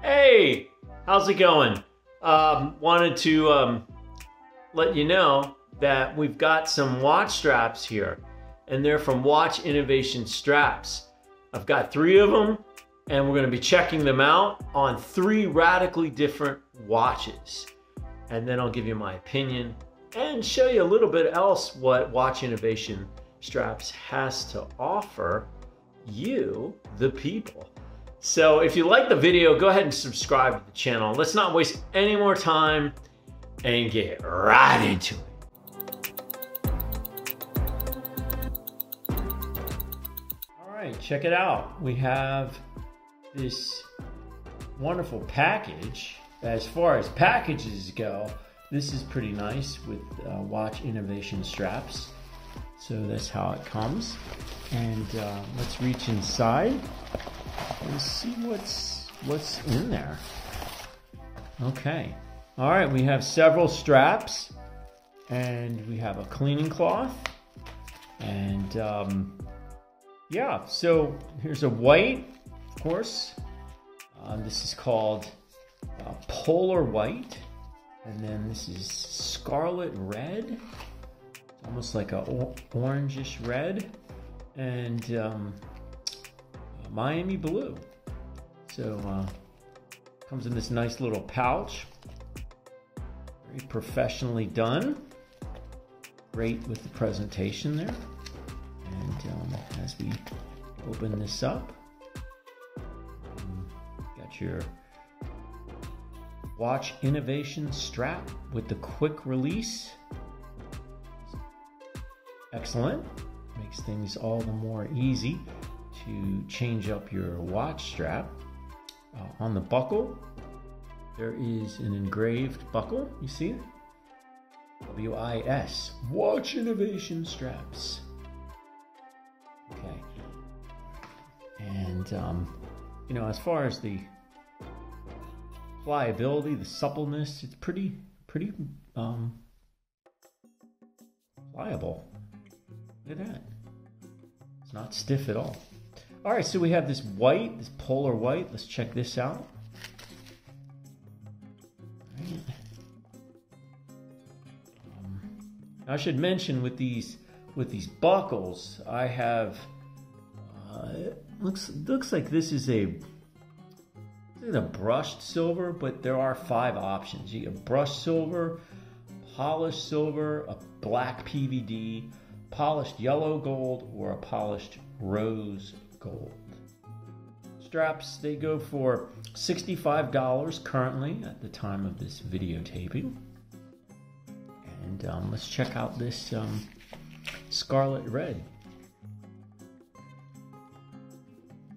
Hey, how's it going? Wanted to let you know that we've got some watch straps here, and they're from Watch Innovation Straps. I've got 3 of them, and we're going to be checking them out on 3 radically different watches. And then I'll give you my opinion and show you a little bit else what Watch Innovation Straps has to offer you, the people. So if you like the video, go ahead and subscribe to the channel. Let's not waste any more time and get right into it. All right, check it out. We have this wonderful package. As far as packages go, this is pretty nice with Watch Innovation Straps. So that's how it comes. And let's reach inside. Let's see what's in there. Okay. All right, we have several straps, and we have a cleaning cloth, and yeah. So here's a white, of course. This is called Polar White, and then this is Scarlet Red. It's almost like a orangish red, and Miami Blue. So comes in this nice little pouch, very professionally done, great with the presentation there. And as we open this up, got your Watch Innovation strap with the quick release. Excellent, makes things all the more easy to change up your watch strap. On the buckle, there is an engraved buckle. You see it? WIS, Watch Innovation Straps. Okay. And, you know, as far as the pliability, the suppleness, it's pretty pliable. Look at that. It's not stiff at all. All right, so we have this white, this polar white. Let's check this out. Right. I should mention with these buckles, I have looks like this is a brushed silver, but there are 5 options. You get brushed silver, polished silver, a black PVD, polished yellow gold, or a polished rose gold. Straps, they go for $65 currently at the time of this videotaping. And let's check out this Scarlet Red.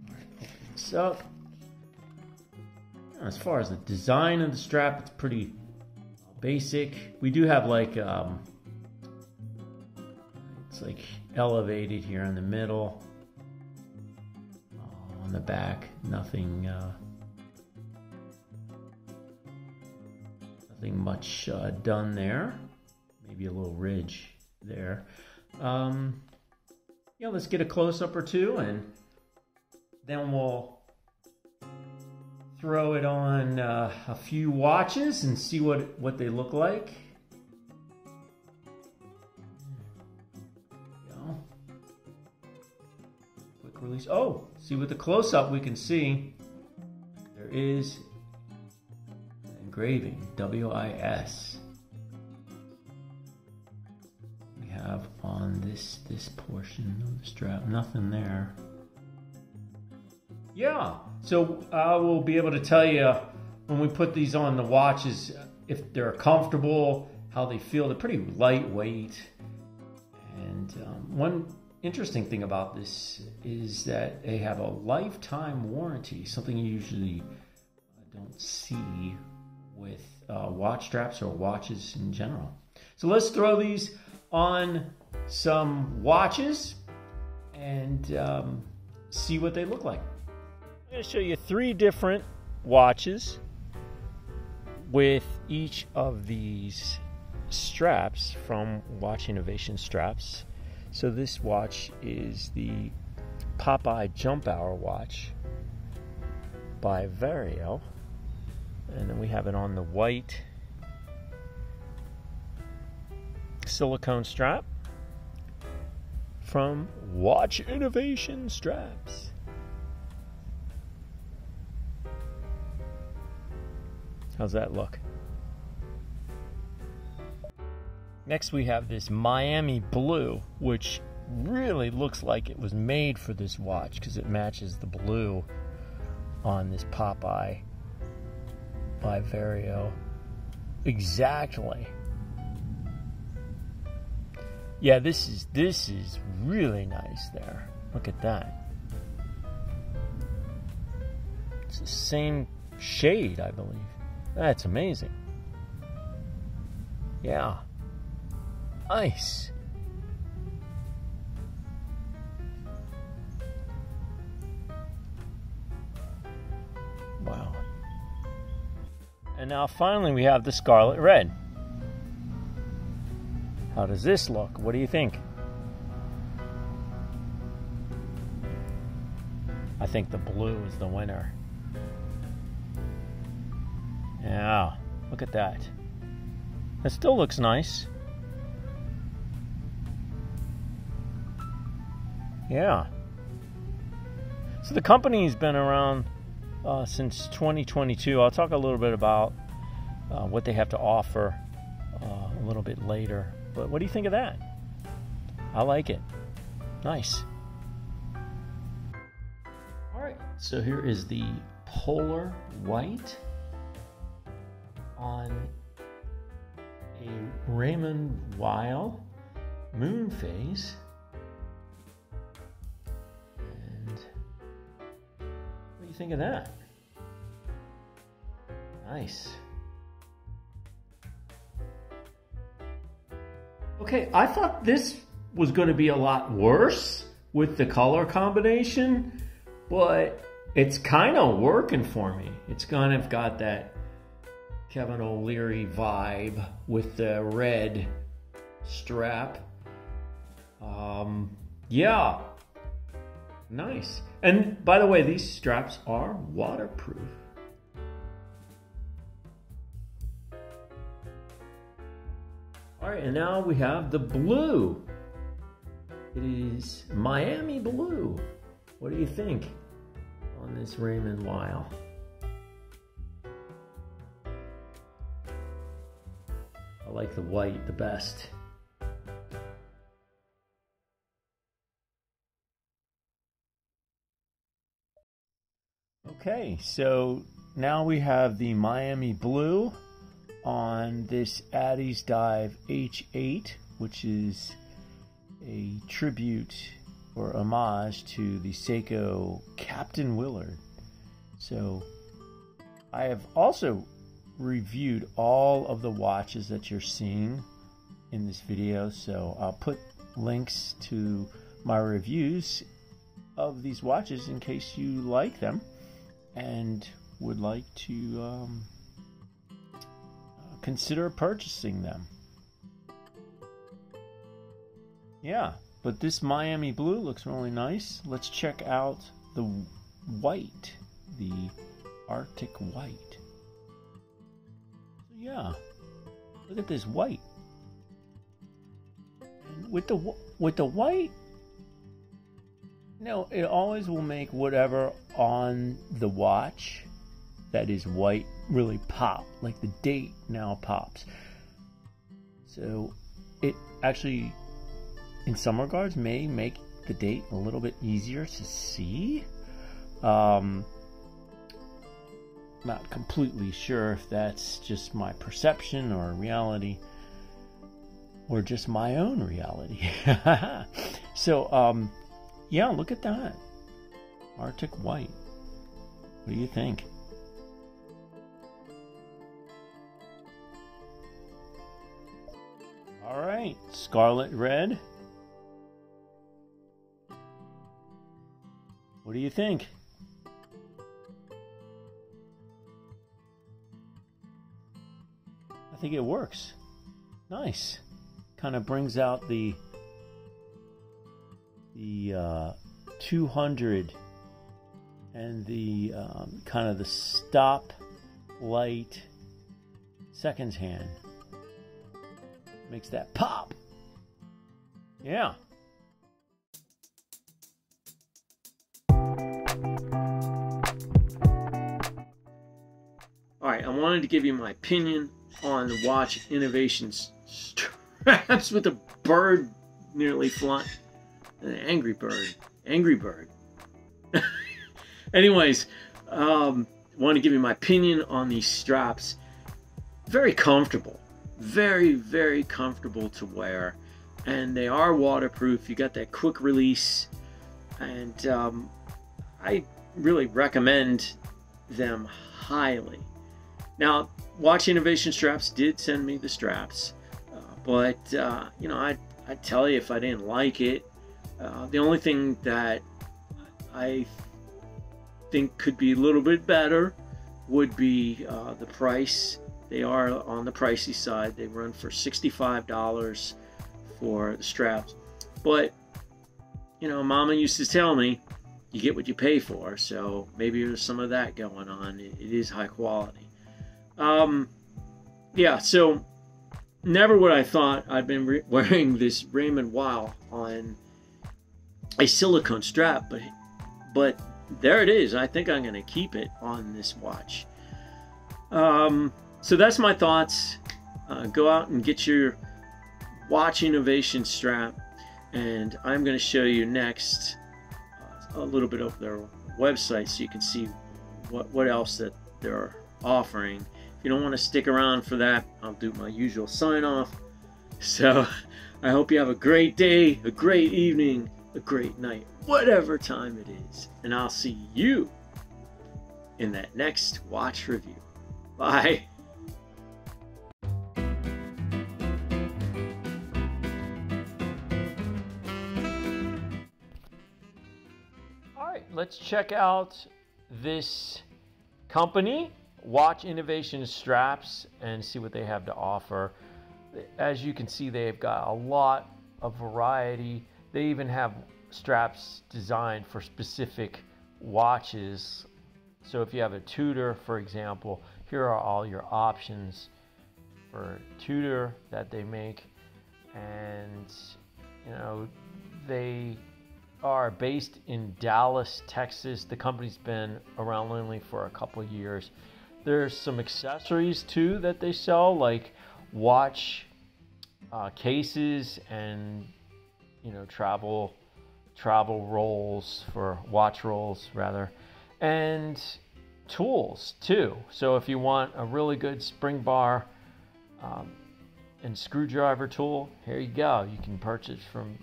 All right, open this up. As far as the design of the strap, it's pretty basic. We do have like it's like elevated here in the middle. On the back, nothing much done there. Maybe a little ridge there. Yeah, let's get a close-up or two, and then we'll throw it on a few watches and see what they look like. Release. Oh, see, with the close-up we can see there is an engraving, WIS. We have on this portion of the strap, nothing there. Yeah, so I will be able to tell you when we put these on the watches if they're comfortable, how they feel. They're pretty lightweight, and one interesting thing about this is that they have a lifetime warranty, something you usually don't see with watch straps or watches in general. So let's throw these on some watches and see what they look like. I'm going to show you 3 different watches with each of these straps from Watch Innovation Straps. So this watch is the Popeye Jumphour watch by Vario. And then we have it on the white silicone strap from Watch Innovation Straps. How's that look? Next we have this Miami blue, which really looks like it was made for this watch because it matches the blue on this Popeye by Vario exactly. Yeah, this is really nice there. Look at that. It's the same shade, I believe. That's amazing. Yeah. Nice. Wow. And now finally we have the Scarlet red. How does this look? What do you think? I think the blue is the winner. Yeah, look at that. It still looks nice. Yeah. So the company's been around since 2022. I'll talk a little bit about what they have to offer a little bit later. But what do you think of that? I like it. Nice. All right, so here is the polar white on a Raymond Weil Moonphase. And what do you think of that? Nice. Okay, I thought this was going to be a lot worse with the color combination, but it's kind of working for me. It's kind of got that Kevin O'Leary vibe with the red strap. Yeah, nice. And by the way, these straps are waterproof. All right, and now we have the blue. It is Miami blue. What do you think on this Raymond Weil? I like the white the best. Okay, so now we have the Miami blue on this Addiesdive H8, which is a tribute or homage to the Seiko Captain Willard. So I have also reviewed all of the watches that you're seeing in this video, so I'll put links to my reviews of these watches in case you like them and would like to consider purchasing them. Yeah, but this Miami blue looks really nice. Let's check out the white, the Arctic white. Yeah, look at this white. And with the white, no, it always will make whatever on the watch that is white really pop, like the date now pops. So it actually, in some regards, may make the date a little bit easier to see. Not completely sure if that's just my perception or reality, or just my own reality. So, yeah, look at that. Arctic white. What do you think? All right, Scarlet red. What do you think? I think it works. Nice. Kind of brings out the 200 and the kind of the stop light seconds hand. Makes that pop. Yeah. All right, I wanted to give you my opinion on the watch Innovation Straps with a bird nearly flying. An angry bird. Angry bird. Anyways, want to give you my opinion on these straps. Very comfortable. Very, very comfortable to wear. And they are waterproof. You got that quick release. And I really recommend them highly. Now, Watch Innovation Straps did send me the straps. But, you know, I'd tell you if I didn't like it. The only thing that I think could be a little bit better would be the price. They are on the pricey side. They run for $65 for the straps. But, you know, Mama used to tell me, you get what you pay for. So maybe there's some of that going on. It is high quality. Yeah, so never would I thought I'd been wearing this Raymond Weil on a silicone strap, but there it is. I think I'm going to keep it on this watch. So that's my thoughts. Go out and get your Watch Innovation strap, and I'm going to show you next a little bit of their website so you can see what else that they're offering. If you don't want to stick around for that, I'll do my usual sign off. So I hope you have a great day, a great evening, a great night, whatever time it is, and I'll see you in that next watch review. Bye. All right, let's check out this company, Watch Innovation Straps, and see what they have to offer. As you can see, they've got a lot of variety. They even have straps designed for specific watches. So if you have a Tudor, for example, here are all your options for Tudor that they make. And, you know, they are based in Dallas, Texas. The company's been around only for a couple of years. There's some accessories too that they sell, like watch cases and, you know, travel rolls, for watch rolls rather, and tools too. So if you want a really good spring bar and screwdriver tool, here you go. You can purchase from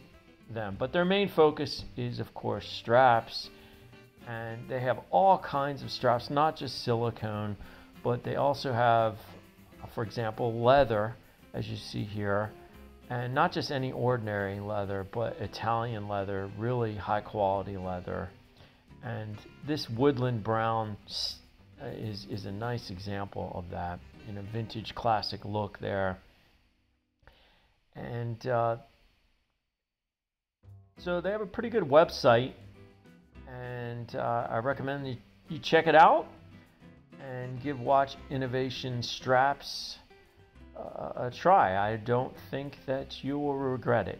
them. But their main focus is, of course, straps, and they have all kinds of straps, not just silicone, but they also have, for example, leather, as you see here, and not just any ordinary leather, but Italian leather, really high quality leather. And this woodland brown is a nice example of that, in a vintage classic look there. And so they have a pretty good website, and I recommend you check it out and give Watch Innovation Straps a try. I don't think that you will regret it.